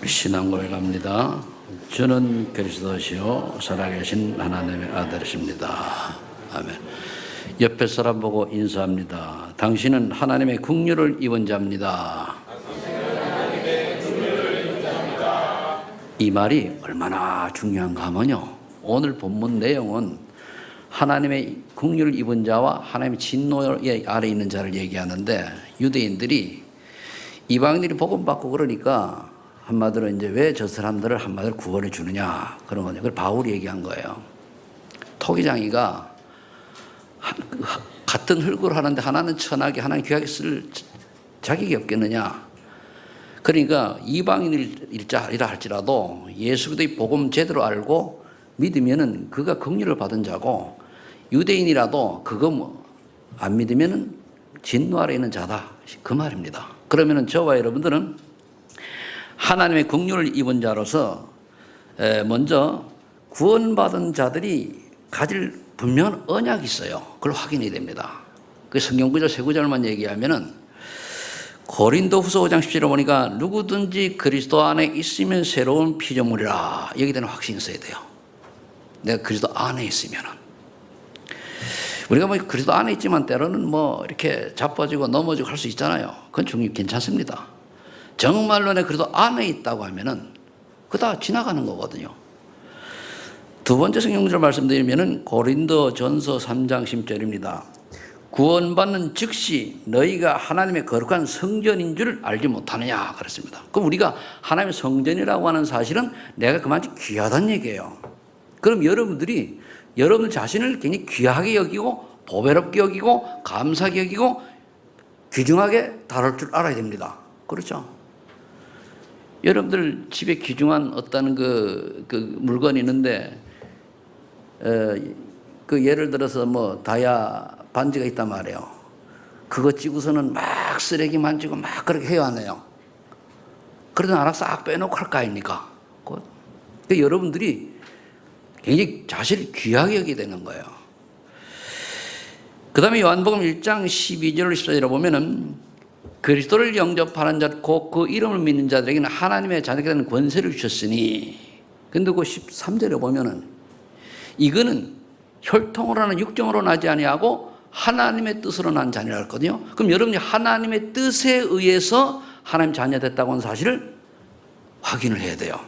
신앙고에 갑니다. 저는 그리스도시요 살아계신 하나님의 아들이십니다. 아멘. 옆에 사람 보고 인사합니다. 당신은 하나님의 긍휼을 입은 자입니다. 이 말이 얼마나 중요한가 하면요, 오늘 본문 내용은 하나님의 긍휼을 입은 자와 하나님의 진노의 아래 있는 자를 얘기하는데, 유대인들이 이방인들이 복음 받고 그러니까 한마디로 이제 왜 저 사람들을 한마디로 구원해 주느냐 그런 거죠. 그걸 바울이 얘기한 거예요. 토기장이가 같은 흙으로 하는데 하나는 천하게 하나는 귀하게 쓸 자격이 없겠느냐. 그러니까 이방인이라 할지라도 예수 그리스도의 복음 제대로 알고 믿으면은 그가 긍휼을 받은 자고, 유대인이라도 그거 안 믿으면은 진노 아래 있는 자다, 그 말입니다. 그러면은 저와 여러분들은 하나님의 긍휼을 입은 자로서 먼저 구원받은 자들이 가질 분명한 언약이 있어요. 그걸 확인해야 됩니다. 그 성경 구절 세 구절만 얘기하면은, 고린도후서 5장 17절에 보니까 누구든지 그리스도 안에 있으면 새로운 피조물이라, 여기 대한 확신이 있어야 돼요. 내가 그리스도 안에 있으면은. 우리가 뭐 그리스도 안에 있지만 때로는 뭐 이렇게 자빠지고 넘어지고 할 수 있잖아요. 그건 괜찮습니다. 정말로 내 그리스도 안에 있다고 하면은 그거 다 지나가는 거거든요. 두 번째 성경구절 말씀드리면은 고린도전서 3장 10절입니다. 구원받는 즉시 너희가 하나님의 거룩한 성전인 줄 알지 못하느냐 그랬습니다. 그럼 우리가 하나님의 성전이라고 하는 사실은 내가 그만큼 귀하다는 얘기예요. 그럼 여러분들 자신을 굉장히 귀하게 여기고 보배롭게 여기고 감사하게 여기고 귀중하게 다룰 줄 알아야 됩니다. 그렇죠? 여러분들 집에 귀중한 어떤 그 물건이 있는데, 그 예를 들어서 뭐 다이아 반지가 있단 말이에요. 그거 찌고서는 막 쓰레기 만지고 막 그렇게 해야 하네요. 그러다 하나 싹 빼놓고 할 거 아닙니까? 여러분들이 굉장히 자신을 귀하게 여기게 되는 거예요. 그 다음에 요한복음 1장 12절 14절에 보면은 그리스도를 영접하는 자, 곧 그 이름을 믿는 자들에게는 하나님의 자녀가 되는 권세를 주셨으니. 근데 그 13절에 보면은 이거는 혈통으로 나는 육정으로 나지 아니하고 하나님의 뜻으로 난 자녀라 했거든요. 그럼 여러분이 하나님의 뜻에 의해서 하나님 자녀 됐다고 하는 사실을 확인을 해야 돼요.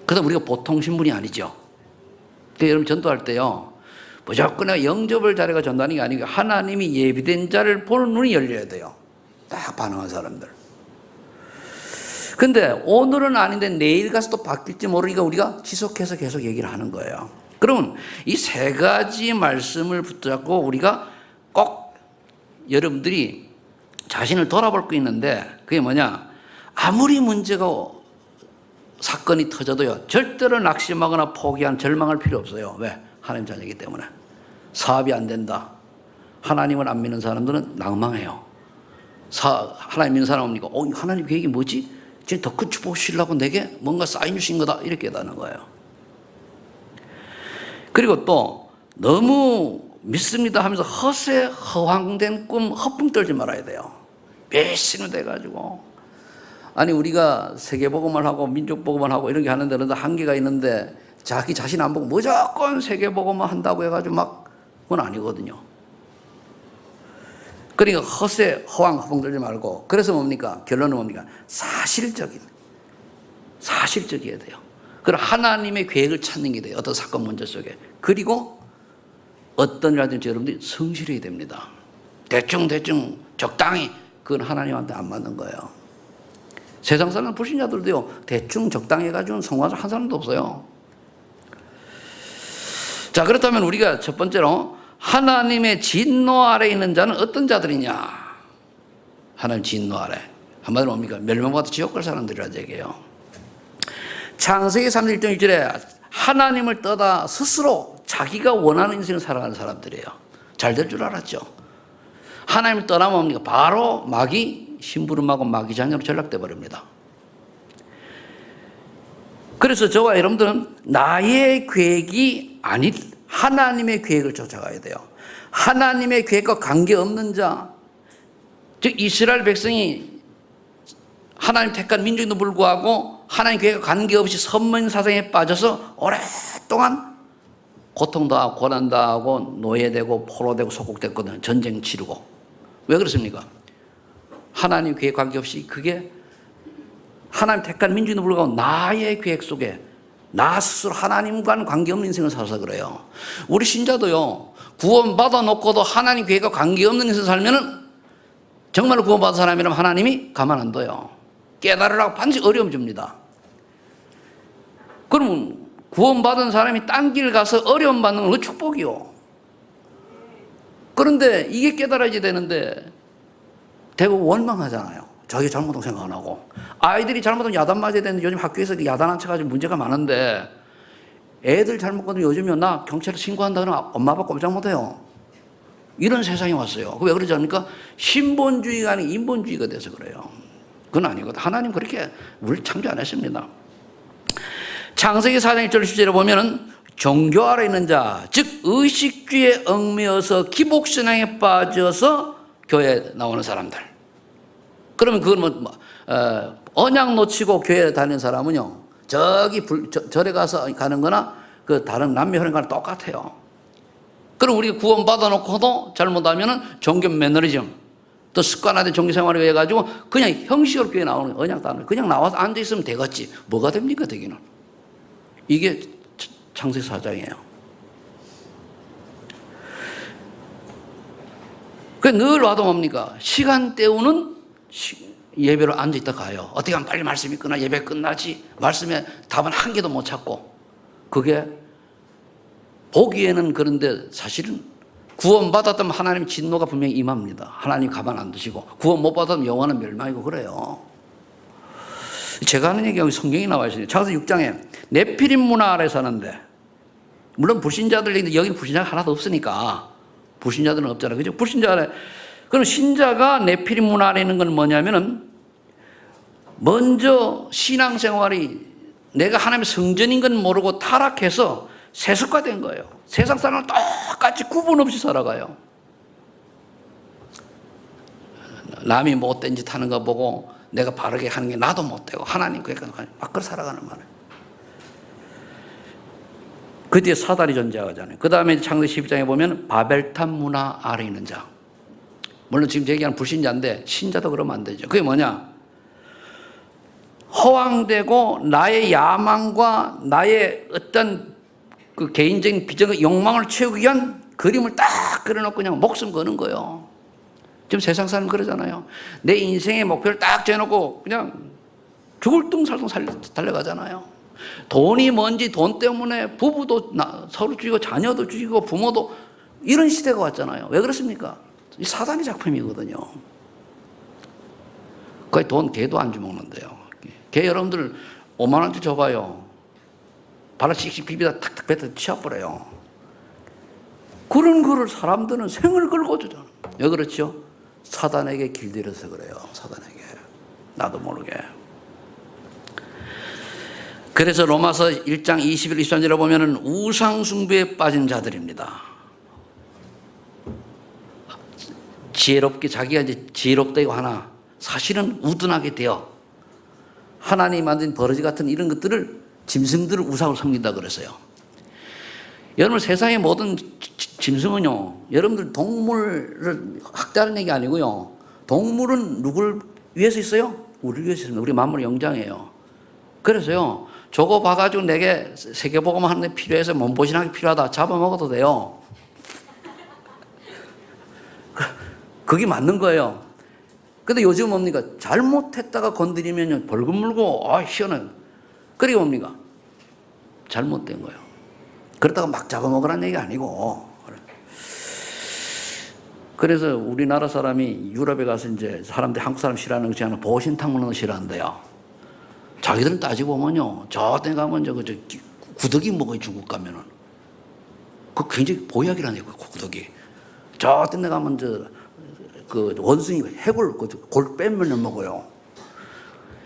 그래서 우리가 보통 신분이 아니죠. 그러니까 여러분 전도할 때요, 무조건 영접을 잘해가 전도하는 게 아니고 하나님이 예비된 자를 보는 눈이 열려야 돼요. 딱 반응한 사람들. 근데 오늘은 아닌데 내일 가서 또 바뀔지 모르니까 우리가 지속해서 계속 얘기를 하는 거예요. 그러면 이 세 가지 말씀을 붙잡고 우리가 꼭 여러분들이 자신을 돌아볼 거 있는데, 그게 뭐냐, 아무리 문제가 사건이 터져도요 절대로 낙심하거나 포기한 절망할 필요 없어요. 왜? 하나님 자녀이기 때문에. 사업이 안 된다, 하나님을 안 믿는 사람들은 낭망해요. 하나님 믿는 사람은 하나님 계획이 뭐지? 지금 더 큰 축복 주시려고 내게 뭔가 사인 주신 거다, 이렇게 깨닫는 거예요. 그리고 또 너무 믿습니다 하면서 허세 허황된 꿈 허풍 떨지 말아야 돼요. 배신을 돼가지고, 아니 우리가 세계복음을 하고 민족복음을 하고 이런 게 하는데 그런데 한계가 있는데 자기 자신 안 보고 무조건 세계복음을 한다고 해가지고 막, 그건 아니거든요. 그러니까 허세 허황 허풍 떨지 말고, 그래서 뭡니까? 결론은 뭡니까? 사실적이어야 돼요. 그리고 하나님의 계획을 찾는 게 돼요. 어떤 사건 문제 속에. 그리고 어떤 일 하든지 여러분들이 성실해야 됩니다. 대충 적당히, 그건 하나님한테 안 맞는 거예요. 세상 사람 불신자들도요 대충 적당히 해가지고는 성공한 한 사람도 없어요. 자, 그렇다면 우리가 첫 번째로 하나님의 진노 아래 있는 자는 어떤 자들이냐? 하나님 진노 아래, 한마디로 뭡니까? 멸망받아 지옥 갈 사람들이라는 얘기예요. 창세기 3장 1절 1절에 하나님을 떠다 스스로 자기가 원하는 인생을 살아가는 사람들이에요. 잘 될 줄 알았죠. 하나님을 떠나면 뭡니까? 바로 마귀 심부름하고 마귀 자녀로 전락돼 버립니다. 그래서 저와 여러분들은 나의 계획이 아닌 하나님의 계획을 쫓아가야 돼요. 하나님의 계획과 관계없는 자, 즉 이스라엘 백성이 하나님 택한 민족인도 불구하고 하나님 계획과 관계없이 선민 사상에 빠져서 오랫동안 고통도 하고 고난도 하고 노예되고 포로되고 속국됐거든요. 전쟁 치르고. 왜 그렇습니까? 하나님 계획 관계없이 그게 하나님 택한 민족인도 불구하고 나의 계획 속에 나 스스로 하나님과는 관계없는 인생을 살아서 그래요. 우리 신자도요, 구원받아 놓고도 하나님 계획과 관계없는 인생을 살면은 정말 구원받은 사람이라면 하나님이 가만 안 둬요. 깨달으라고 반드시 어려움 줍니다. 그러면 구원받은 사람이 딴 길 가서 어려움 받는 건 축복이요. 그런데 이게 깨달아야 되는데 대부분 원망하잖아요. 자기 잘못도 생각 안 하고. 아이들이 잘못하면 야단 맞아야 되는데 요즘 학교에서 야단 안 쳐가지고 문제가 많은데 애들 잘못하면 요즘은 나 경찰에 신고한다 그러면 엄마 아빠 꼼짝 못해요. 이런 세상이 왔어요. 왜 그러지 않습니까? 신본주의가 아닌 인본주의가 돼서 그래요. 그건 아니거든. 하나님 그렇게 우리를 창조 안 했습니다. 창세기 4장 1절 10절에 보면은 종교 아래 있는 자, 즉 의식주의에 얽매여서 기복신앙에 빠져서 교회에 나오는 사람들. 그러면 그건 언약 놓치고 교회에 다니는 사람은요, 저기 절에 가서 가는 거나 그 다른 남녀 하는 거랑 똑같아요. 그럼 우리가 구원받아 놓고도 잘못하면은 종교 매너리즘, 또 습관화된 종교 생활을 위해 가지고 그냥 형식으로 교회 나오는 언약도 안 해요. 그냥 나와서 앉아 있으면 되겠지. 뭐가 됩니까, 되기는? 이게 창세기 4장이에요. 늘 와도 뭡니까? 시간 때우는 예배로 앉아있다 가요. 어떻게 하면 빨리 말씀이 끝나, 예배 끝나지. 말씀에 답은 한 개도 못 찾고. 그게 보기에는 그런데 사실은 구원받았다면 하나님 진노가 분명히 임합니다. 하나님 가만 안 두시고. 구원 못 받았다면 영원한 멸망이고 그래요. 제가 하는 얘기가 여기 성경에 나와 있어요. 창세기 6장에 네피림 문화 아래 사는데, 물론 불신자들이 있는데 여기는 불신자가 하나도 없으니까 불신자들은 없잖아요. 그죠? 불신자 아래. 그럼 신자가 네피림 문화 아래 있는 건 뭐냐면은 먼저 신앙생활이 내가 하나님의 성전인 건 모르고 타락해서 세습화된 거예요. 세상 사람은 똑같이 구분 없이 살아가요. 남이 못된 짓 하는 거 보고 내가 바르게 하는 게 나도 못되고 하나님 그러니까 막 그렇게 살아가는 말이에요. 그 뒤에 사단이 존재하잖아요. 그 다음에 창세기 12장에 보면 바벨탑 문화 아래 있는 자. 물론 지금 얘기하는 불신자인데 신자도 그러면 안 되죠. 그게 뭐냐? 허황되고 나의 야망과 나의 어떤 그 개인적인 비전과 욕망을 채우기 위한 그림을 딱 그려놓고 그냥 목숨 거는 거예요. 지금 세상 사람 그러잖아요. 내 인생의 목표를 딱 정해놓고 그냥 죽을 둥살둥 달려가잖아요. 돈이 뭔지 돈 때문에 부부도 서로 죽이고 자녀도 죽이고 부모도 이런 시대가 왔잖아요. 왜 그렇습니까? 이 사단의 작품이거든요. 거의 돈 개도 안 주먹는데요. 개 여러분들 5만 원짜리 줘봐요. 발을 씩씩 비비다 탁탁 뱉어 치워버려요. 그런 거를 사람들은 생을 걸고 주잖아. 왜 그렇죠? 사단에게 길들여서 그래요. 사단에게. 나도 모르게. 그래서 로마서 1장 21, 23절에 보면은 우상숭배에 빠진 자들입니다. 지혜롭게 자기가 이제 지혜롭다고 하나 사실은 우둔하게 되어 하나님이 만든 버러지 같은 이런 것들을 짐승들을 우상으로 섬긴다 그랬어요. 여러분 세상의 모든 짐승은요, 여러분들 동물을 학대하는 얘기 아니고요. 동물은 누굴 위해서 있어요? 우리를 위해서 있습니다. 우리 만물의 영장이에요. 그래서요, 저거 봐가지고 내게 세계복음 하는 데 필요해서 몸보신하기 필요하다. 잡아먹어도 돼요. 그게 맞는 거예요. 근데 요즘 뭡니까? 잘못했다가 건드리면 벌금 물고, 시원해. 그게 뭡니까? 잘못된 거예요. 그러다가 막 잡아먹으라는 얘기가 아니고. 그래서 우리나라 사람이 유럽에 가서 이제 사람들이 한국 사람 싫어하는 것이 아니라 보신탕 먹는 거 싫어한대요. 자기들은 따지고 보면요, 저때 가면 저 구더기 먹어요. 중국 가면은. 그 굉장히 보약이라는 얘기예요. 구더기. 저때 가면 그 원숭이 해골 골 빼면 먹어요.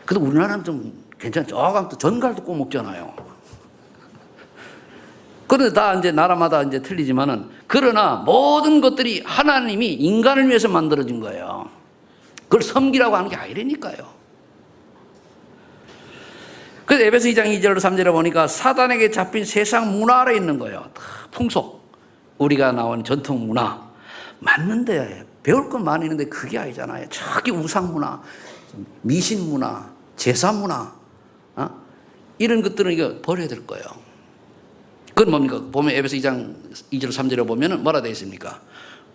근데 우리나라는 좀 괜찮죠. 또 전갈도 꼭 먹잖아요. 그런데 다 이제 나라마다 이제 틀리지만은, 그러나 모든 것들이 하나님이 인간을 위해서 만들어진 거예요. 그걸 섬기라고 하는 게 아니라니까요. 그래서 에베소 2장 2절로 3절에 보니까 사단에게 잡힌 세상 문화 아래 있는 거예요. 풍속, 우리가 나온 전통 문화. 맞는데 배울 건 많이 있는데 그게 아니잖아요. 저기 우상 문화, 미신 문화, 제사 문화, 이런 것들은 이거 버려야 될 거예요. 그건 뭡니까? 보면 에베소 2장 2절 3절에 보면 뭐라 되어 있습니까?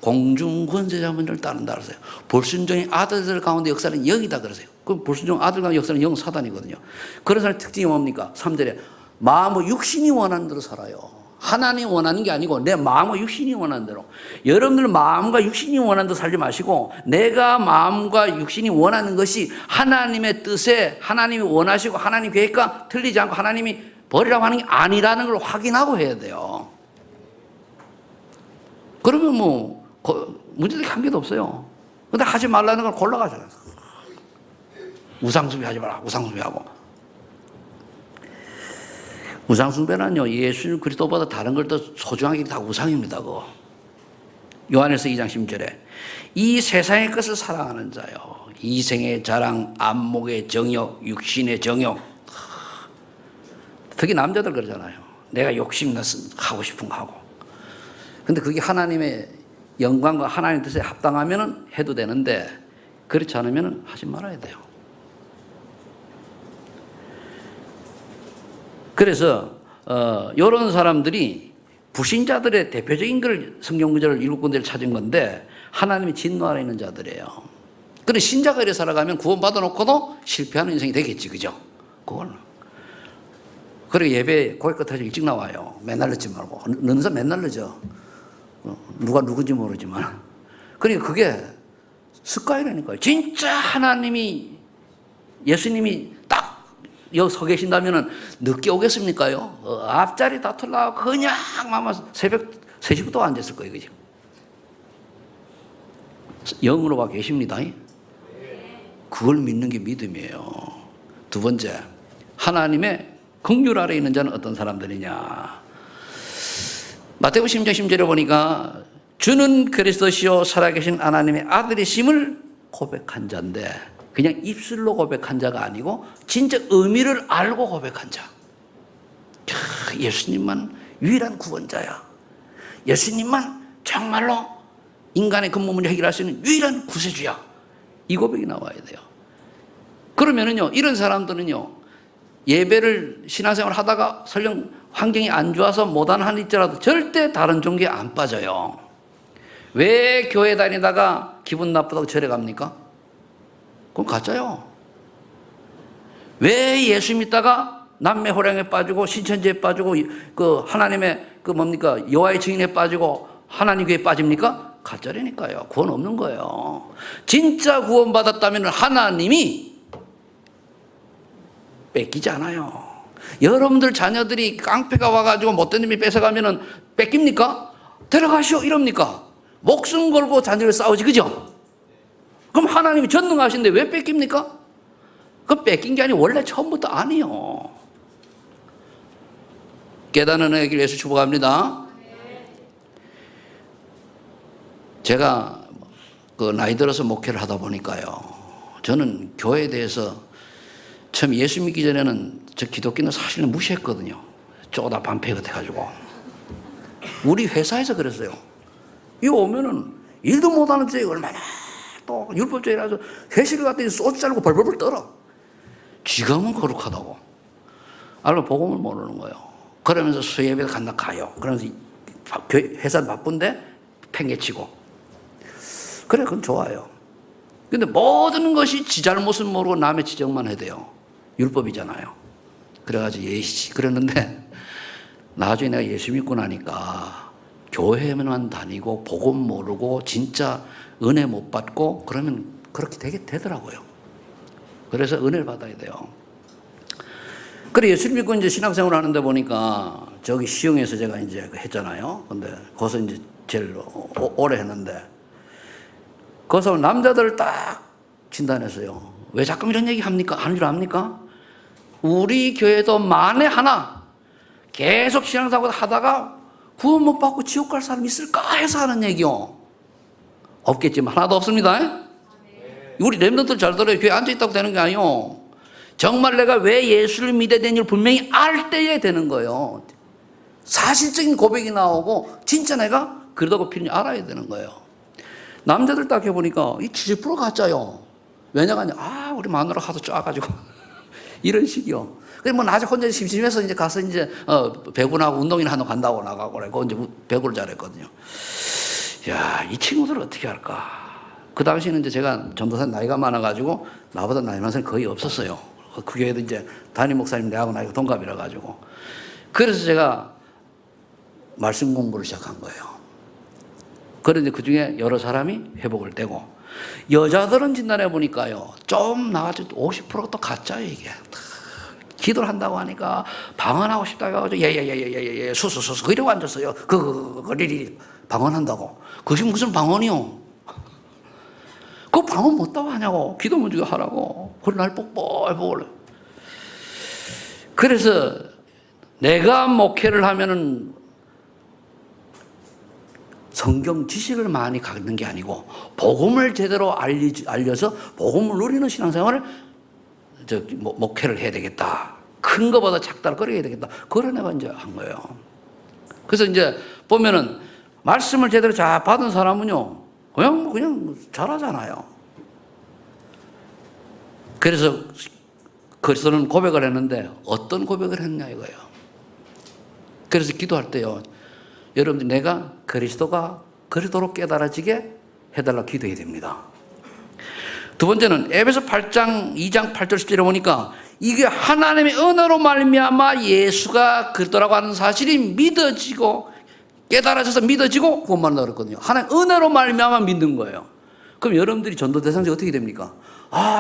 공중권세자문을 따른다 그러세요. 불순종의 아들들 가운데 역사는 영이다 그러세요. 그 불순종 아들 가운데 역사는 영 사단이거든요. 그런 사람의 특징이 뭡니까? 3절에 마음과 육신이 원하는 대로 살아요. 하나님이 원하는 게 아니고 내 마음과 육신이 원하는 대로. 여러분들 마음과 육신이 원하는 대로 살지 마시고 내가 마음과 육신이 원하는 것이 하나님의 뜻에 하나님이 원하시고 하나님 계획과 틀리지 않고 하나님이 버리라고 하는 게 아니라는 걸 확인하고 해야 돼요. 그러면 뭐 문제될 한 개도 없어요. 근데 하지 말라는 걸 골라가잖아요. 우상숭배 하지 마라. 우상숭배하고. 우상숭배는요, 예수 그리스도보다 다른 걸 더 소중하게 다 우상입니다. 그거. 요한일서 2장 10절에 이 세상의 것을 사랑하는 자요. 이생의 자랑, 안목의 정욕, 육신의 정욕. 특히 남자들 그러잖아요. 내가 욕심 나서 하고 싶은 거 하고. 근데 그게 하나님의 영광과 하나님 뜻에 합당하면 해도 되는데 그렇지 않으면 하지 말아야 돼요. 그래서 이런 사람들이 불신자들의 대표적인 걸 성경 구절을 일곱 군데를 찾은 건데 하나님이 진노 아래 있는 자들이에요. 그래 신자가 이래 살아가면 구원받아 놓고도 실패하는 인생이 되겠지, 그죠? 그걸. 그래 예배 고개 끝에서 일찍 나와요. 맨날 늦지 말고. 늦는 사람 맨날 늦어. 누가 누군지 모르지만. 그러니까 그게 습관이라니까요. 진짜 하나님이 예수님이 딱 여기 서 계신다면 늦게 오겠습니까요? 앞자리 다툴라고 그냥 아마 새벽 3시부터 앉았을 거예요. 그죠? 영으로 와 계십니다. 그걸 믿는 게 믿음이에요. 두 번째, 하나님의 긍휼 아래 있는 자는 어떤 사람들이냐. 마태복음 10장 10절에 보니까 주는 그리스도시요 살아계신 하나님의 아들이심을 고백한 자인데 그냥 입술로 고백한 자가 아니고 진짜 의미를 알고 고백한 자. 예수님만 유일한 구원자야. 예수님만 정말로 인간의 근본 문제 해결할 수 있는 유일한 구세주야. 이 고백이 나와야 돼요. 그러면은요, 이런 사람들은요, 예배를 신앙생활 하다가 설령 환경이 안 좋아서 못하는 한 있더라도 절대 다른 종교에 안 빠져요. 왜 교회 다니다가 기분 나쁘다고 절에 갑니까? 그건 가짜요. 왜 예수 믿다가 남매 호랑이에 빠지고 신천지에 빠지고 그 하나님의 그 뭡니까 여호와의 증인에 빠지고 하나님 교회에 빠집니까? 가짜라니까요. 구원 없는 거예요. 진짜 구원 받았다면 하나님이 뺏기지 않아요. 여러분들 자녀들이 깡패가 와가지고 못된 놈이 뺏어가면은 뺏깁니까? 데려가시오 이럽니까? 목숨 걸고 자녀를 싸우지, 그죠? 그럼 하나님이 전능하신데 왜 뺏깁니까? 그건 뺏긴 게 아니고 원래 처음부터 아니요. 깨닫는 은혜의 길 예수 축복합니다. 제가 그 나이 들어서 목회를 하다 보니까요, 저는 교회에 대해서 처음 예수 믿기 전에는 저 기독교는 사실은 무시했거든요. 쪼다 반패 같아가지고. 우리 회사에서 그랬어요. 이거 오면은 일도 못하는 데 얼마나 또 율법주의라서 회식을 갔더니 소주 짜고 벌벌벌 떨어. 지금은 거룩하다고. 알고 복음을 모르는 거예요. 그러면서 수예배 간다 가요. 그러면서 회사 바쁜데 팽개치고. 그래, 그건 좋아요. 근데 모든 것이 지 잘못은 모르고 남의 지적만 해야 돼요. 율법이잖아요. 그래가지고 예시 그랬는데 나중에 내가 예수 믿고 나니까 교회만 다니고 복음 모르고 진짜 은혜 못 받고 그러면 그렇게 되더라고요. 그래서 은혜를 받아야 돼요. 그래 예수 믿고 이제 신앙생활 하는데 보니까 저기 시흥에서 제가 이제 했잖아요. 근데 거기서 이제 제일 오래 했는데 거기서 남자들을 딱 진단했어요. 왜 자꾸 이런 얘기 합니까? 하는 줄 압니까? 우리 교회도 만에 하나 계속 신앙생활 하다가 구원 못 받고 지옥 갈 사람 있을까 해서 하는 얘기요. 없겠지만 하나도 없습니다. 우리 렘넌트들 잘 들어요. 교회 앉아있다고 되는 게 아니요. 정말 내가 왜 예수를 믿어야 되는지를 분명히 알 때에 되는 거예요. 사실적인 고백이 나오고 진짜 내가 그러다고 필요히 알아야 되는 거예요. 남자들 딱 해보니까 이 70% 가짜요. 왜냐가 우리 마누라 하도 쪄가지고 이런 식이요. 그래 뭐 나중에 혼자 심심해서 이제 가서 이제 배구나고 운동이나 하러 간다고 나가고 그래고 이제 배구를 잘했거든요. 야, 이 친구들 어떻게 할까? 그 당시에는 이제 제가 전도사 나이가 많아가지고 나보다 나이 많은 사람이 거의 없었어요. 그 교회도 이제 담임 목사님 내하고 나이가 동갑이라 가지고. 그래서 제가 말씀 공부를 시작한 거예요. 그런데 그 중에 여러 사람이 회복을 되고, 여자들은 진단해 보니까요, 좀 나가지고 50%가 또 가짜예요, 이게. 기도를 한다고 하니까 방언하고 싶다고 해가지고, 예, 수수수수, 이러고 앉았어요. 리리 방언한다고. 그것이 무슨 방언이요? 그 방언 못다고 하냐고. 기도 먼저 하라고. 그래, 날 뻑뻑. 그래서 내가 목회를 하면은 성경 지식을 많이 갖는 게 아니고 복음을 제대로 알려서 복음을 누리는 신앙생활을 목회를 해야 되겠다. 큰 거보다 작다를 꺼려야 되겠다. 그런 내가 이제 한 거예요. 그래서 이제 보면은 말씀을 제대로 잘 받은 사람은요, 그냥 잘하잖아요. 그래서 그리스도는 고백을 했는데 어떤 고백을 했냐 이거예요. 그래서 기도할 때요, 여러분들 내가 그리스도가 그리스도로 깨달아지게 해달라 기도해야 됩니다. 두 번째는 에베소 8장 2장 8절 10절에 보니까 이게 하나님의 은혜로 말미암아 예수가 그리스도라고 하는 사실이 믿어지고 깨달아져서 믿어지고 구원받는다 그랬거든요. 하나님 은혜로 말미암아 믿는 거예요. 그럼 여러분들이 전도 대상자 어떻게 됩니까?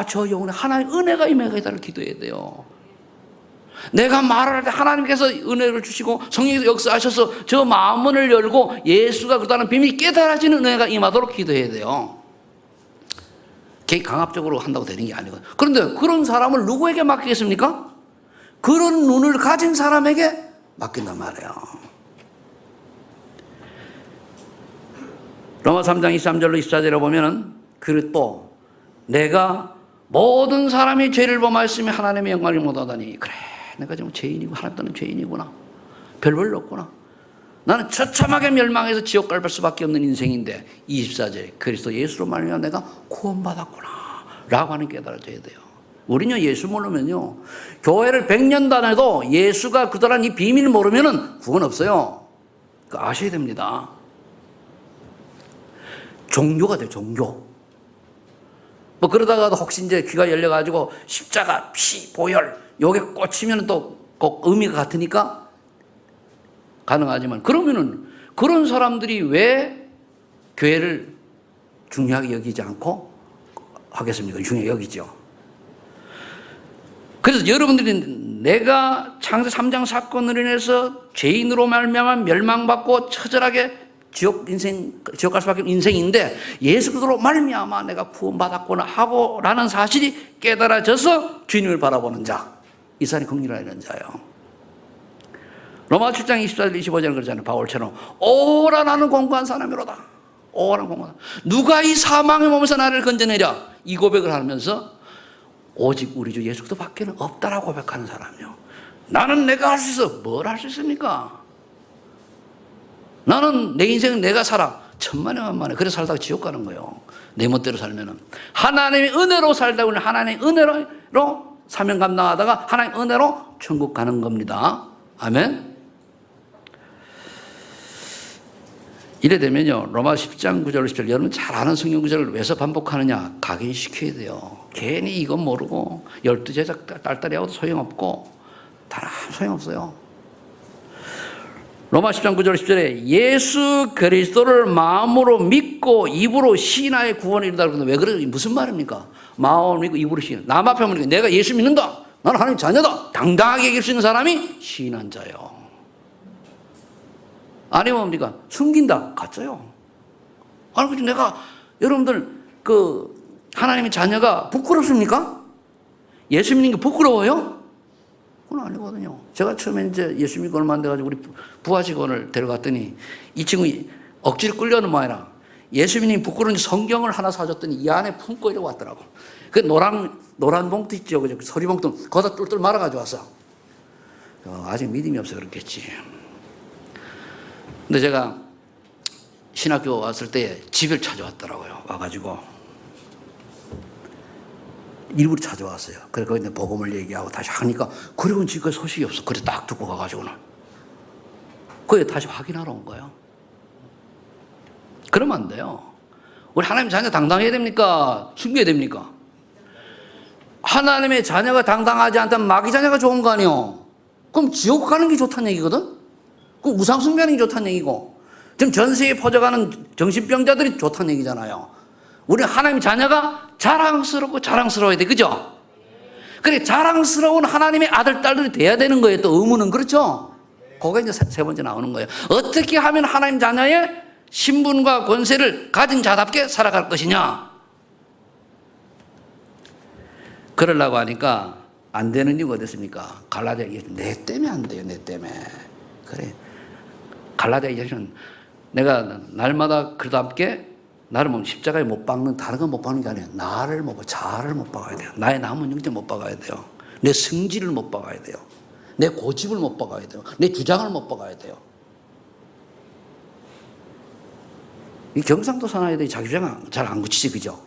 저 영혼에 하나님 은혜가 임하게 해달라 기도해야 돼요. 내가 말할 때 하나님께서 은혜를 주시고 성령께서 역사하셔서 저 마음문을 열고 예수가 그렇다는 비밀이 깨달아지는 은혜가 임하도록 기도해야 돼요. 강압적으로 한다고 되는 게 아니거든요. 그런데 그런 사람을 누구에게 맡기겠습니까? 그런 눈을 가진 사람에게 맡긴단 말이에요. 로마 3장 23절로 24절에 보면은 그리고 또 내가 모든 사람이 죄를 범하였으며 하나님의 영광을 못하다니, 그래 내가 지금 죄인이고 하나님 떠는 죄인이구나, 별 볼일 없구나, 나는 처참하게 멸망해서 지옥 갈 수밖에 없는 인생인데 24절에 그리스도 예수로 말미암아 내가 구원받았구나 라고 하는 깨달아져야 돼요. 우리는요, 예수 모르면요, 교회를 100년 다녀도 예수가 그들한 이 비밀을 모르면은 구원 없어요. 그거 아셔야 됩니다. 종교가 돼요, 종교. 뭐 그러다가도 혹시 이제 귀가 열려가지고 십자가, 피, 보혈 요게 꽂히면 또 꼭 의미가 같으니까 가능하지만, 그러면은 그런 사람들이 왜 교회를 중요하게 여기지 않고 하겠습니까? 중요하게 여기죠. 그래서 여러분들이 내가 창세 3장 사건으로 인해서 죄인으로 말미암아 멸망받고 처절하게 지옥 갈 수밖에 없는 인생인데 예수 그리스도로 말미암아 내가 구원받았구나 하고 라는 사실이 깨달아져서 주님을 바라보는 자, 이 사람이 긍휼하는 자예요. 로마 7장 24절 25절은 그러잖아요. 바울처럼 오라 나는 공고한 사람이로다. 오라 공고한, 누가 이 사망의 몸에서 나를 건져내랴, 이 고백을 하면서 오직 우리 주 예수 그리스도 밖에는 없다라고 고백하는 사람이요. 나는 내가 할 수 있어. 뭘 할 수 있습니까? 나는 내 인생은 내가 살아. 천만에 만만에. 그래서 살다가 지옥 가는 거예요. 내 멋대로 살면은. 하나님의 은혜로 살다 보면 하나님의 은혜로 사명 감당하다가 하나님의 은혜로 천국 가는 겁니다. 아멘. 이래 되면요, 로마 10장 9절 10절 여러분 잘 아는 성경 구절을 왜 반복하느냐? 각인시켜야 돼요. 괜히 이건 모르고 12제자 딸딸이 하고도 소용없고 다 소용없어요. 로마 10장 9절 10절에 예수 그리스도를 마음으로 믿고 입으로 시인하여 구원을 이루다 그러는데 왜 그래요? 무슨 말입니까? 마음으로 믿고 입으로 시인. 남 앞에 보니까 내가 예수 믿는다, 나는 하나님 자녀다, 당당하게 얘기할 수 있는 사람이 시인한 자요. 아니면 뭡니까? 숨긴다, 가짜요. 아니 그죠? 내가 여러분들 하나님의 자녀가 부끄럽습니까? 예수 믿는 게 부끄러워요? 그건 아니거든요. 제가 처음에 이제 예수 믿고 얼마 안 돼가지고 우리 부하 직원을 데려갔더니 이 친구 억지로 끌려는 모양이라 예수님이 부끄러운 성경을 하나 사줬더니 이 안에 품고 이러고 왔더라고. 그 노란 봉투 있죠. 그 서리 봉투. 거기다 똘똘 말아가지고 왔어. 아직 믿음이 없어 그렇겠지. 근데 제가 신학교 왔을 때 집을 찾아왔더라고요. 와가지고 일부러 찾아왔어요. 그래 거기 복음을 얘기하고 다시 하니까 그리고는 지금까지 소식이 없어. 그래 딱 듣고 가가지고는 그게 다시 확인하러 온 거예요. 그러면 안 돼요. 우리 하나님 자녀 당당해야 됩니까? 숨겨야 됩니까? 하나님의 자녀가 당당하지 않다면 마귀 자녀가 좋은 거 아니에요? 그럼 지옥 가는 게 좋다는 얘기거든? 그 우상 숭배하는 게 좋다는 얘기고, 지금 전 세계에 퍼져가는 정신병자들이 좋다는 얘기잖아요. 우리 하나님 자녀가 자랑스럽고 자랑스러워야 돼. 그죠? 그래, 자랑스러운 하나님의 아들, 딸들이 돼야 되는 거예요. 또 의무는. 그렇죠? 그거 이제 세 번째 나오는 거예요. 어떻게 하면 하나님 자녀의 신분과 권세를 가진 자답게 살아갈 것이냐? 그러려고 하니까 안 되는 이유가 어딨습니까? 갈라디아 내 때문에 안 돼요. 내 때문에. 그래. 갈라디아 이야기는 내가 날마다 그답게 나를 뭐 십자가에 못 박는 다른 건 못 박는 게 아니에요. 나를 못 박아요. 자아를 못 박아야 돼요. 나의 남은 영적 못 박아야 돼요. 내 성질을 못 박아야 돼요. 내 고집을 못 박아야 돼요. 내 주장을 못 박아야 돼요. 이 경상도 사나이들이 자기 주장 잘 안 굳히지, 그죠?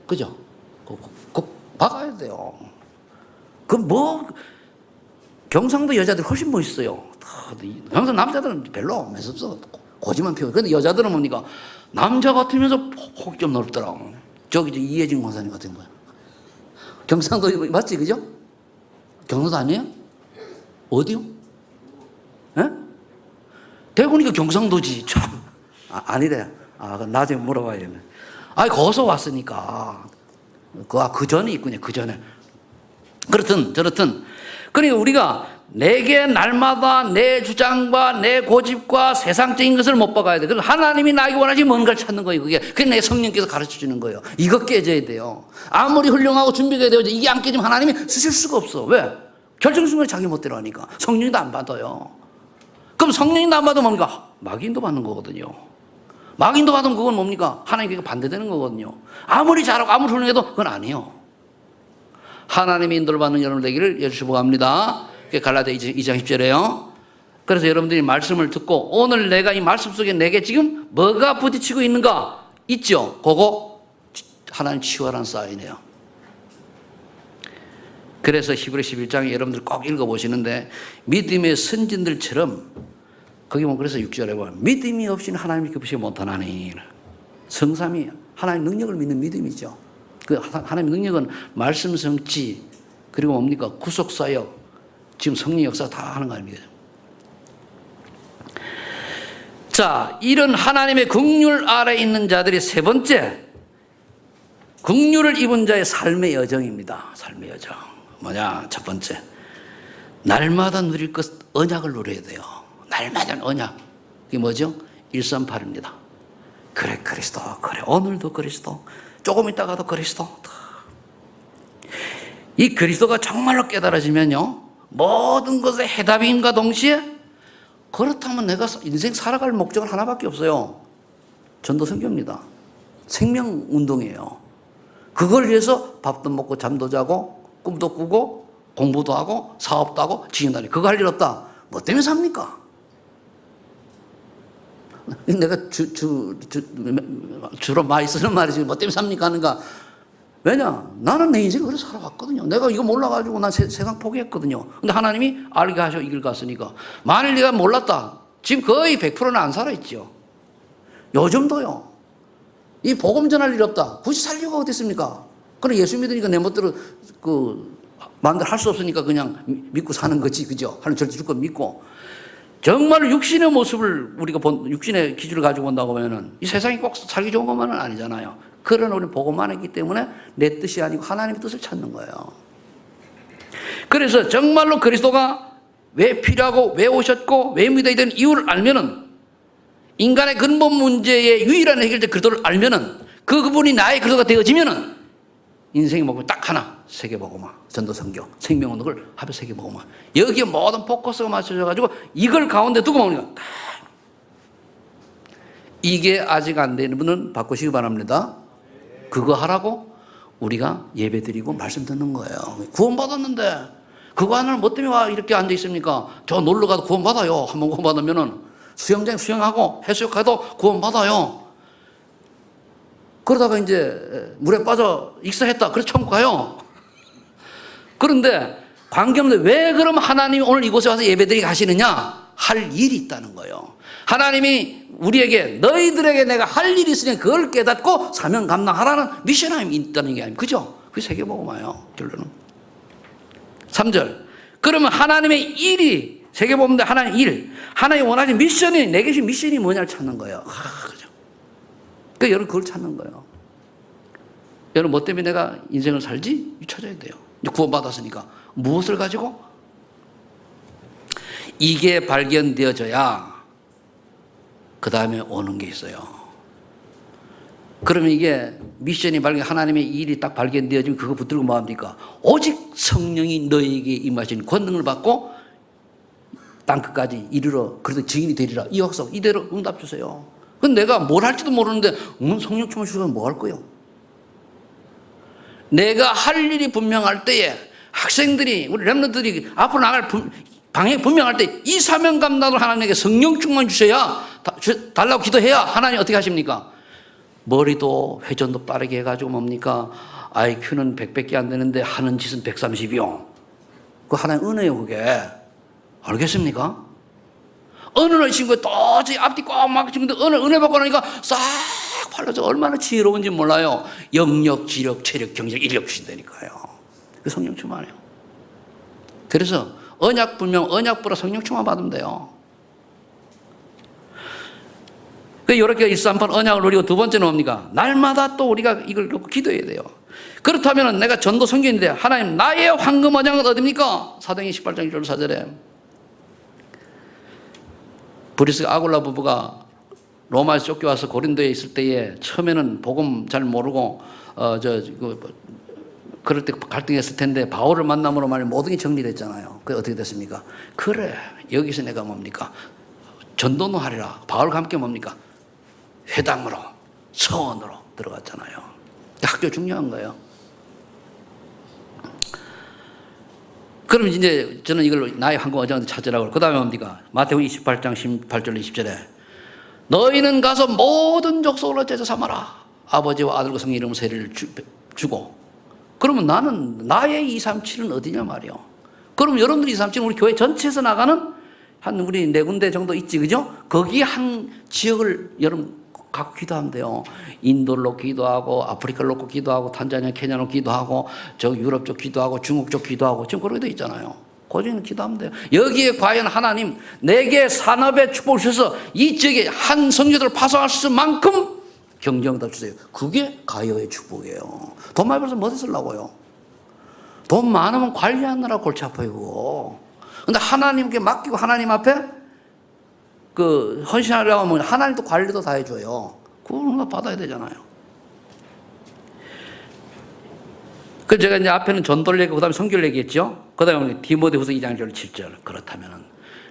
그죠? 꼭 박아야 돼요. 경상도 여자들 훨씬 멋있어요. 경상도 남자들은 별로 매섭어. 고집만 피워. 근데 여자들은 뭡니까? 남자 같으면서 폭 좀 넓더라고. 저기 이혜진 권사님 같은 거야. 경상도 맞지, 그죠? 경상도 아니에요? 어디요? 예? 대구니까 경상도지. 참. 아니래. 나중에 물어봐야겠네. 거기서 왔으니까. 그 전에 있군요. 그 전에. 그렇든. 그러니까 우리가 내게 날마다 내 주장과 내 고집과 세상적인 것을 못 박아야 돼. 그래서 하나님이 나에게 원하지 뭔가를 찾는 거예요. 그게 내 성령께서 가르쳐 주는 거예요. 이거 깨져야 돼요. 아무리 훌륭하고 준비가 되어도 이게 안 깨지면 하나님이 쓰실 수가 없어. 왜? 결정순간에 자기 멋대로 하니까. 성령도 안 받아요. 그럼 성령도 안 받으면 뭡니까? 마귀인도 받는 거거든요. 마귀인도 받으면 그건 뭡니까? 하나님께 반대되는 거거든요. 아무리 잘하고 아무리 훌륭해도 그건 아니에요. 하나님의 인도를 받는 여러분 되기를 예수 축복합니다. 갈라디아 2장 10절에요. 그래서 여러분들이 말씀을 듣고 오늘 내가 이 말씀 속에 내게 지금 뭐가 부딪히고 있는가 있죠? 그거 하나님 치유하라는 사인이에요. 그래서 히브리 11장에 여러분들 꼭 읽어보시는데 믿음의 선진들처럼 거기 보면 그래서 6절에 보면 믿음이 없이는 하나님을 기쁘시게 못하나니. 성삼이 하나님 능력을 믿는 믿음이죠. 그 하나님의 능력은 말씀 성취 그리고 뭡니까? 구속사역 지금 성령 역사 다 하는 거 아닙니까? 자, 이런 하나님의 긍휼 아래 있는 자들이 세 번째 긍휼을 입은 자의 삶의 여정입니다. 삶의 여정 뭐냐? 첫 번째 날마다 누릴 것 언약을 누려야 돼요. 날마다 언약. 그게 뭐죠? 138입니다. 그래 그리스도 그래 오늘도 그리스도 조금 있다가도 그리스도. 이 그리스도가 정말로 깨달아지면요 모든 것의 해답임과 동시에 그렇다면 내가 인생 살아갈 목적은 하나밖에 없어요. 전도 선교입니다. 생명운동이에요. 그걸 위해서 밥도 먹고 잠도 자고 꿈도 꾸고 공부도 하고 사업도 하고 지인다니 그거 할 일 없다. 뭐 때문에 삽니까? 내가 주로 많이 쓰는 말이지 뭐 때문에 삽니까 하는가. 왜냐? 나는 내 인생을 그렇게 살아왔거든요. 내가 이거 몰라가지고 난 세상 포기했거든요. 근데 하나님이 알게 하셔 이 길 갔으니까. 만일 네가 몰랐다. 지금 거의 100%는 안 살아있죠. 요즘도요. 이 복음 전할 일 없다. 굳이 살 이유가 어디 있습니까? 그래 예수 믿으니까 내 멋대로 마음대로 할 수 없으니까 그냥 믿고 사는 거지. 그죠? 하나님 절대 줄 거 믿고. 정말 육신의 모습을 우리가 육신의 기준을 가지고 본다고 하면은 이 세상이 꼭 살기 좋은 것만은 아니잖아요. 그러나 우리는 복음만 했기 때문에 내 뜻이 아니고 하나님의 뜻을 찾는 거예요. 그래서 정말로 그리스도가 왜 필요하고 왜 오셨고 왜 믿어야 되는 이유를 알면은 인간의 근본 문제의 유일한 해결책 그리스도를 알면은 그분이 나의 그리스도가 되어지면은 인생의 목표 딱 하나 세계복음화 전도선교 생명운동을 합해 세계복음화 여기에 모든 포커스가 맞춰져 가지고 이걸 가운데 두고 뭡니까? 이게 아직 안 되는 분은 바꾸시기 바랍니다. 그거 하라고 우리가 예배 드리고 말씀 듣는 거예요. 구원받았는데 그거 하나는 뭐 때문에 와 이렇게 앉아 있습니까? 저 놀러 가도 구원받아요. 한번 구원받으면은 수영장 수영하고 해수욕해도 구원받아요. 그러다가 이제 물에 빠져 익사했다. 그래서 천국 가요. 그런데 관계없는데 왜 그럼 하나님이 오늘 이곳에 와서 예배드리게 하시느냐? 할 일이 있다는 거예요. 하나님이 우리에게 너희들에게 내가 할 일이 있으니 그걸 깨닫고 사명 감당하라는 미션이 있다는 게 아닙니까? 그죠? 그게 세계복음화예요. 결론은. 3절. 그러면 하나님의 일이 세계복음인데 하나님의 일, 하나님이 원하는 미션이 내게 주신 미션이 뭐냐를 찾는 거예요. 그죠? 그러니까 여러분 그걸 찾는 거예요. 여러분 뭐 때문에 내가 인생을 살지? 찾아야 돼요. 구원받았으니까 무엇을 가지고? 이게 발견되어져야 그 다음에 오는 게 있어요. 그러면 이게 미션이 하나님의 일이 딱 발견되어지면 그거 붙들고 뭐 합니까? 오직 성령이 너에게 임하신 권능을 받고 땅끝까지 이르러 그래도 증인이 되리라. 이 약속 이대로 응답 주세요. 근데 내가 뭘 할지도 모르는데 성령 충만 주시면 뭐 할 거예요? 내가 할 일이 분명할 때에 학생들이 우리 렘넌트들이 앞으로 나갈 방향이 분명할 때 이 사명 감당을 하나님에게 성령 충만 주셔야 달라고 기도해야 하나님 어떻게 하십니까? 머리도 회전도 빠르게 해가지고 뭡니까? IQ는 100밖에 안 되는데 하는 짓은 130이요. 그 하나님 은혜요 그게. 알겠습니까? 어느 날 친구가 도저히 앞뒤 꽉 막히는데 어느 은혜 받고 나니까 싹 팔려서 얼마나 지혜로운지 몰라요. 영력, 지력, 체력, 경제력, 인력 주신다니까요. 그 성령 충만해요. 그래서 언약 분명 언약부로 성령 충만 받으면 돼요. 이렇게 138 언약을 누리고 두 번째는 뭡니까? 날마다 또 우리가 이걸 놓고 기도해야 돼요. 그렇다면 내가 전도 선교인데 하나님 나의 황금 언약은 어디입니까? 사도행전 18장 1절 4절에 브리스 아굴라 부부가 로마에서 쫓겨와서 고린도에 있을 때에 처음에는 복음 잘 모르고 그럴 때 갈등했을 텐데 바울을 만남으로 말해 모든 게 정리됐잖아요. 그게 어떻게 됐습니까? 그래 여기서 내가 뭡니까? 전도는 하리라. 바울과 함께 뭡니까? 회당으로 서원으로 들어갔잖아요. 학교 중요한 거예요. 그럼 이제 저는 이걸 나의 황금 언약을 찾으라고. 그 다음에 뭡니까? 마태복음 28장 18절 20절에 너희는 가서 모든 족속으로 제자 삼아라. 아버지와 아들과 성령 이름으로 세례를 주고. 그러면 나는 나의 237은 어디냐 말이요. 그럼 여러분들 237은 우리 교회 전체에서 나가는 한 우리 4군데 정도 있지 그죠? 거기 한 지역을 여러분 갖고 기도하면 돼요. 인도를 놓고 기도하고 아프리카를 놓고 기도하고 탄자니아 케냐 놓고 기도하고 저 유럽 쪽 기도하고 중국 쪽 기도하고 지금 그렇게 돼 있잖아요. 거기는 기도하면 돼요. 여기에 과연 하나님 내게 산업의 축복을 주셔서 이 지역에 한 성교들을 파송할 수 있을 만큼 경쟁답 주세요. 그게 가요의 축복이에요. 돈 많이 벌어서 뭐에 쓰려고요? 돈 많으면 관리하느라 골치 아파요 그거. 근데 하나님께 맡기고 하나님 앞에 헌신하려고 하면 하나님도 관리도 다 해줘요. 그걸 받아야 되잖아요. 그 제가 이제 앞에는 전도를 얘기하고 그 다음에 선교를 얘기했죠. 그 다음에 디모데후서 2장 7절. 그렇다면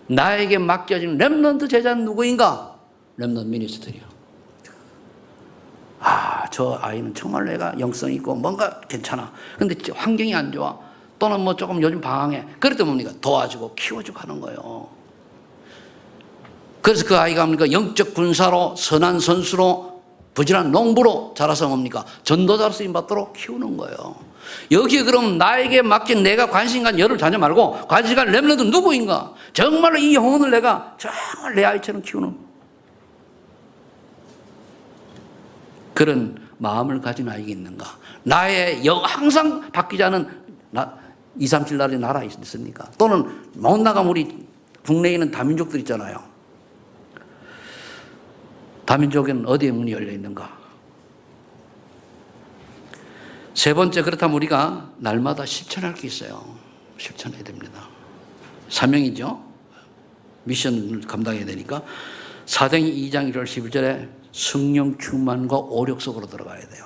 나에게 맡겨진 렘넌트 제자는 누구인가? 렘넌트 미니스트리요. 저 아이는 정말 내가 영성이 있고 뭔가 괜찮아. 근데 환경이 안 좋아. 또는 뭐 조금 요즘 방황해. 그럴 때 뭡니까? 도와주고 키워주고 하는 거예요. 그래서 그 아이가 뭡니까? 영적 군사로 선한 선수로 부지런한 농부로 자라서 뭡니까? 전도자로 쓰임받도록 키우는 거예요. 여기에 그럼 나에게 맡긴 내가 관심 간 여러 자녀 말고 관심 간 렘넌트 누구인가? 정말로 이 영혼을 내가 정말 내 아이처럼 키우는 그런 마음을 가진 아이가 있는가? 나의 항상 바뀌지 않은 237 나라의 나라 있습니까? 또는 못 나가면 우리 국내에 있는 다민족들 있잖아요. 다민족에는 어디에 문이 열려 있는가? 세 번째, 그렇다면 우리가 날마다 실천할 게 있어요. 실천해야 됩니다. 사명이죠. 미션을 감당해야 되니까. 사도행전 2장 1절 11절에 성령 충만과 오력 속으로 들어가야 돼요.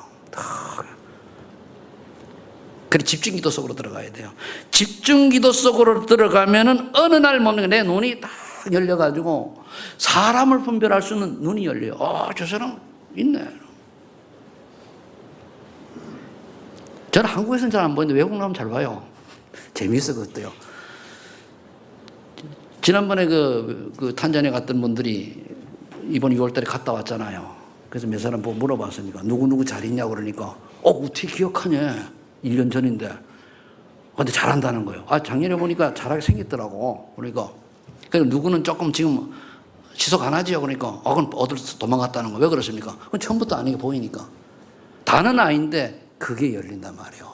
그래 집중기도 속으로 들어가야 돼요. 집중기도 속으로 들어가면은 어느 날 뭡니까? 내 눈이 다 열려가지고 사람을 분별할 수 있는 눈이 열려요. 저 사람 있네. 저는 한국에서는 잘 안 보이는데 외국 나오면 잘 봐요. 재미있어, 그것도요. 지난번에 그 탄자니아 갔던 분들이 이번 6월 달에 갔다 왔잖아요. 그래서 몇 사람 보고 물어봤으니까 누구 잘 있냐고 그러니까 어떻게 기억하냐. 1년 전인데. 근데 잘한다는 거예요. 작년에 보니까 잘하게 생겼더라고. 그러니까 누구는 조금 지금 지속 안 하지요. 그러니까 그건 어딜 도망갔다는 거. 왜 그렇습니까? 그건 처음부터 아니게 보이니까. 다는 아닌데 그게 열린단 말이에요.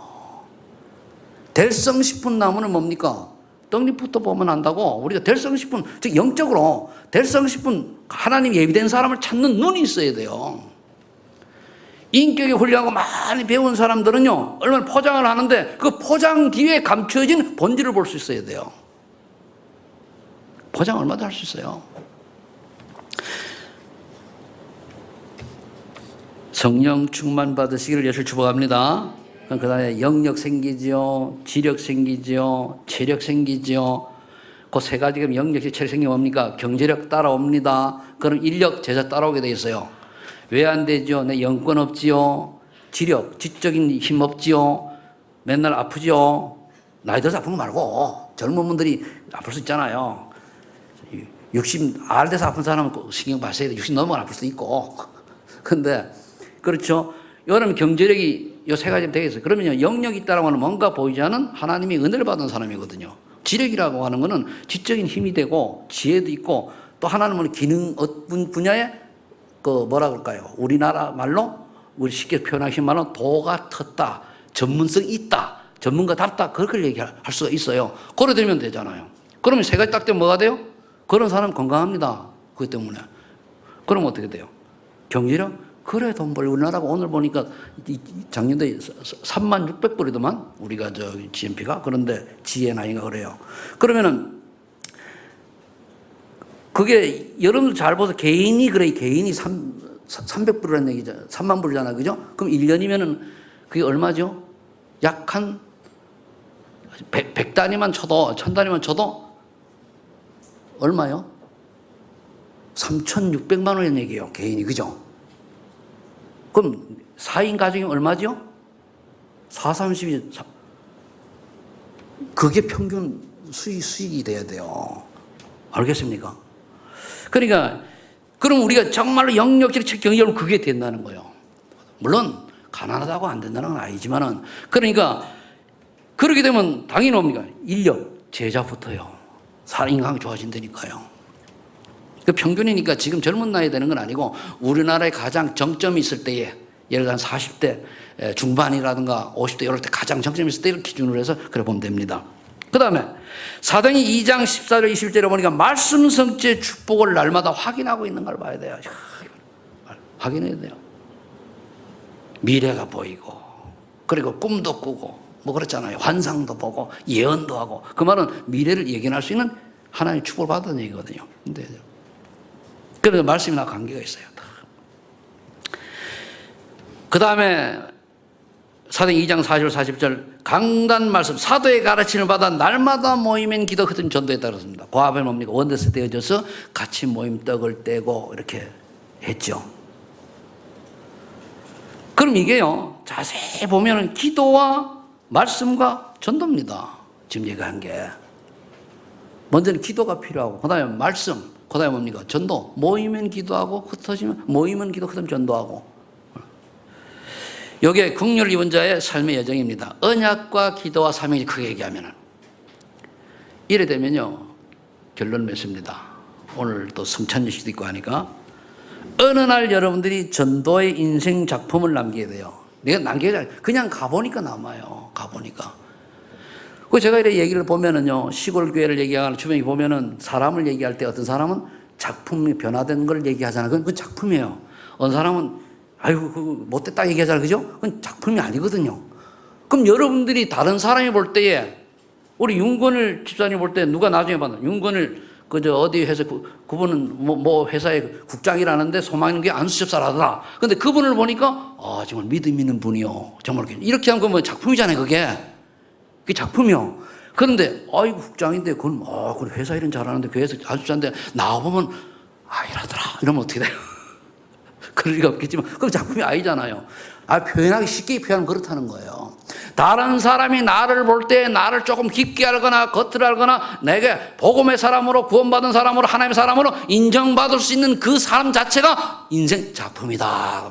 될성 싶은 나무는 뭡니까? 떡잎부터 보면 안다고. 우리가 될성 싶은, 즉 영적으로 될성 싶은 하나님 예비된 사람을 찾는 눈이 있어야 돼요. 인격이 훌륭하고 많이 배운 사람들은요, 얼마나 포장을 하는데 그 포장 뒤에 감춰진 본질을 볼 수 있어야 돼요. 포장 얼마나 할 수 있어요. 성령 충만 받으시기를 예수를 축복합니다. 그 다음에 영력 생기죠, 지력 생기죠, 체력 생기죠. 그 세 가지가 영력이 체력 생기면 뭡니까? 경제력 따라옵니다. 그럼 인력, 제자 따라오게 돼 있어요. 왜 안 되죠? 내 영권 없지요. 지력, 지적인 힘 없지요. 맨날 아프죠. 나이 들어서 아픈 거 말고 젊은 분들이 아플 수 있잖아요. 60 알 돼서 아픈 사람은 신경 봤어야 돼. 60 넘으면 아플 수 있고. 근데 그렇죠. 여러분 경제력이 이 세 가지 되겠어요. 그러면요, 영역이 있다라고 하는 뭔가 보이지 않은 하나님이 은혜를 받은 사람이거든요. 지력이라고 하는 거는 지적인 힘이 되고 지혜도 있고 또 하나는 기능 어떤 분야에 뭐라 그럴까요? 우리나라 말로 우리 쉽게 표현하신 말은 도가 텄다, 전문성이 있다, 전문가답다 그렇게 얘기할 수가 있어요. 그래 되면 되잖아요. 그러면 세 가지 딱 되면 뭐가 돼요? 그런 사람 건강합니다. 그것 때문에. 그럼 어떻게 돼요? 경제력? 그래 돈 벌. 우리나라가 오늘 보니까 작년도에 36,600불이더만 우리가 GNP가. 그런데 GNI가 그래요. 그러면은 그게 여러분들 잘 보세요. 개인이 300불이라는 얘기죠. 3만 불이잖아. 그죠? 그럼 1년이면은 그게 얼마죠? 약 한 100단위만 쳐도 1000단위만 쳐도 얼마요? 3,600만 원이라는 얘기예요. 개인이. 그죠? 그럼 4인 가정이 얼마죠? 4,32. 그게 평균 수익이 돼야 돼요. 알겠습니까? 그러니까 그럼 우리가 정말로 영역적 경제력은 그게 된다는 거예요. 물론 가난하다고 안 된다는 건 아니지만은 그러니까 그렇게 되면 당연히 뭡니까? 인력, 제자부터요. 사람 인간이 좋아진다니까요. 그 평균이니까 지금 젊은 나이 되는 건 아니고 우리나라에 가장 정점이 있을 때에 예를 들어 40대 중반이라든가 50대 이럴 때 가장 정점이 있을 때를 기준으로 해서 그래 보면 됩니다. 그 다음에 사도행전 2장 14절 21절에 보니까 말씀 성취의 축복을 날마다 확인하고 있는 걸 봐야 돼요. 확인해야 돼요. 미래가 보이고 그리고 꿈도 꾸고 뭐 그렇잖아요. 환상도 보고 예언도 하고 그 말은 미래를 예견할 수 있는 하나님의 축복을 받은 얘기거든요. 근데 그래서 말씀이나 관계가 있어요. 그 다음에 사도행전 2장 40절 40절 강단 말씀 사도의 가르침을 받아 날마다 모이면 기도 흩은 전도에 따랐습니다. 그 앞에 뭡니까? 원더스 떼어져서 같이 모임 떡을 떼고 이렇게 했죠. 그럼 이게요 자세히 보면 기도와 말씀과 전도입니다. 지금 얘기한 게 먼저는 기도가 필요하고 그 다음에 말씀 그 다음에 뭡니까? 전도. 모이면 기도하고 흩어지면 모이면 기도 흩어지면 전도하고. 이게 긍휼 입은 자의 삶의 여정입니다. 언약과 기도와 삼위일체 크게 얘기하면은 이래 되면요 결론 맺습니다. 오늘 또 성찬식도 있고 하니까 어느 날 여러분들이 전도의 인생 작품을 남기게 돼요. 내가 남기게 그냥 가보니까 남아요. 가보니까. 그 제가 이렇게 얘기를 보면은요 시골 교회를 얘기하는 주변에 보면은 사람을 얘기할 때 어떤 사람은 작품이 변화된 걸 얘기하잖아요. 그건 작품이에요. 어느 사람은 아이고 그거 못됐다 얘기하잖아요. 그죠? 그건 작품이 아니거든요. 그럼 여러분들이 다른 사람이 볼 때에 우리 윤건을 집사님 볼 때 누가 나중에 봤나? 윤건을 그저 어디 회사 그분은 뭐 회사의 국장이라는데 소망 있는 게 안수접사라더라. 근데 그분을 보니까 정말 믿음 있는 분이요. 정말 이렇게 하면 뭐 작품이잖아요. 그게 작품이요. 그런데 아이고 국장인데 그건 그래 회사 일은 잘하는데 교회에서 아주 잘하는데 나와보면 이러더라 이러면 어떻게 돼요? 그럴 리가 없겠지만 그럼 작품이 아니잖아요. 표현하기 쉽게 표현하면 그렇다는 거예요. 다른 사람이 나를 볼 때 나를 조금 깊게 알거나 겉을 알거나 내게 복음의 사람으로 구원받은 사람으로 하나님의 사람으로 인정받을 수 있는 그 사람 자체가 인생 작품이다.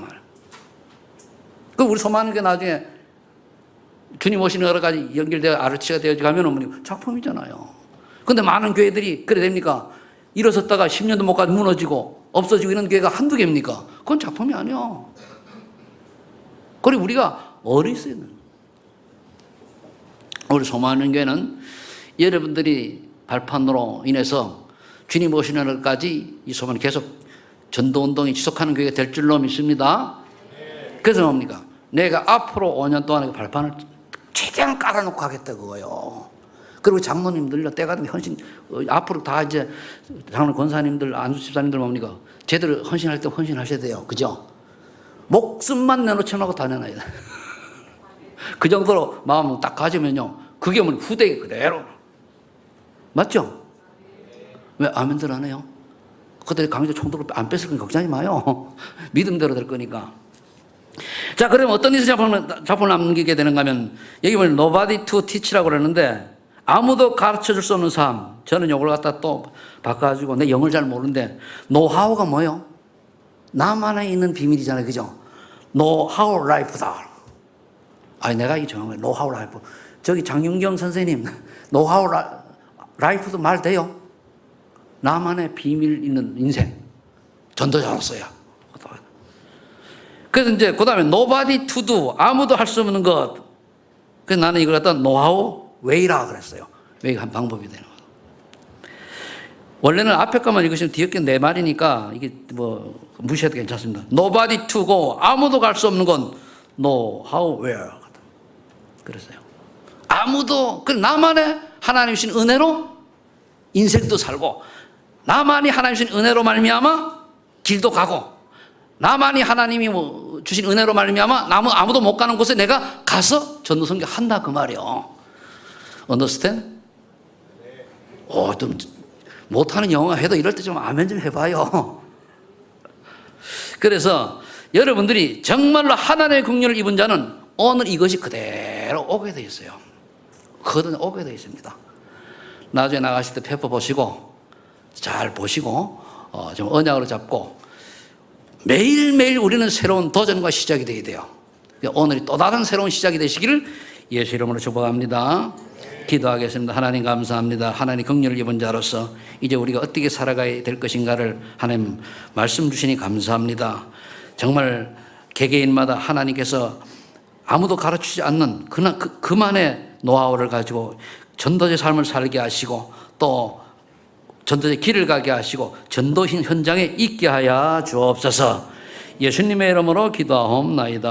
그 우리 소망하는 게 나중에 주님 오시는 여러 가지 연결되어 아르치가 되어 가면 작품이잖아요. 근데 많은 교회들이 그래 됩니까? 일어섰다가 10년도 못 가도 무너지고 없어지고 이런 교회가 한두 개입니까? 그건 작품이 아니야. 그리고 우리가 어리석어야 돼요. 우리 소망하는 교회는 여러분들이 발판으로 인해서 주님 오시는 날까지 이 소망이 계속 전도운동이 지속하는 교회가 될 줄로 믿습니다. 그래서 뭡니까? 내가 앞으로 5년 동안 그 발판을 최대한 깔아놓고 가겠다 그거요. 그리고 장로님들요 때가 되면 헌신 앞으로 다 이제 장로 권사님들 안수 집사님들 뭡니까? 제대로 헌신할 때 헌신하셔야 돼요. 그죠? 목숨만 내놓지 말고 다 내놔야 돼. 그 정도로 마음을 딱 가지면요. 그게 뭐 후대에 그대로. 맞죠? 왜 아멘들 안 해요? 그때 강제 총독을 안 뺐을 거니까 걱정하지 마요. 믿음대로 될 거니까. 자, 그러면 어떤 일에서 작품을 남기게 되는가 하면 여기 보면 nobody to teach라고 그러는데 아무도 가르쳐 줄 수 없는 삶. 저는 이걸 갖다 또 바꿔가지고 내 영어를 잘 모르는데 노하우가 뭐예요? 나만에 있는 비밀이잖아요. 그죠? 노하우 라이프다. 내가 이게 정한 거예요. 노하우 라이프. 저기 장윤경 선생님 노하우 라이프도 말 돼요? 나만의 비밀 있는 인생. 전도자로서야. 그래서 이제 그 다음에 nobody to do. 아무도 할 수 없는 것. 그래서 나는 이걸 갖다 노하우 웨이라 그랬어요. 웨이가 한 방법이 되는 거예요. 원래는 앞에 것만 읽으시면 뒤에 게 내 말이니까 이게 뭐 무시해도 괜찮습니다. nobody to go. 아무도 갈 수 없는 건 no, how, where. 그랬어요. 아무도, 나만의 하나님 주신 은혜로 인생도 살고, 나만이 하나님 주신 은혜로 말미암아 길도 가고, 나만이 하나님이 주신 은혜로 말미암아 아무도 못 가는 곳에 내가 가서 전도 선교 한다 그 말이요. Understand? 좀 못하는 영어 해도 이럴 때 좀 아멘 좀 해봐요. 그래서 여러분들이 정말로 하나님의 긍휼을 입은 자는 오늘 이것이 그대로 오게 되어 있어요. 그거는 오게 되어 있습니다. 나중에 나가실 때 페퍼 보시고 잘 보시고 좀 언약으로 잡고 매일매일 우리는 새로운 도전과 시작이 되어야 돼요. 오늘이 또 다른 새로운 시작이 되시기를 예수 이름으로 축복합니다. 기도하겠습니다. 하나님 감사합니다. 하나님 긍휼을 입은 자로서 이제 우리가 어떻게 살아가야 될 것인가를 하나님 말씀 주시니 감사합니다. 정말 개개인마다 하나님께서 아무도 가르치지 않는 그만의 노하우를 가지고 전도의 삶을 살게 하시고 또 전도의 길을 가게 하시고 전도 현장에 있게 하여 주옵소서. 예수님의 이름으로 기도하옵나이다.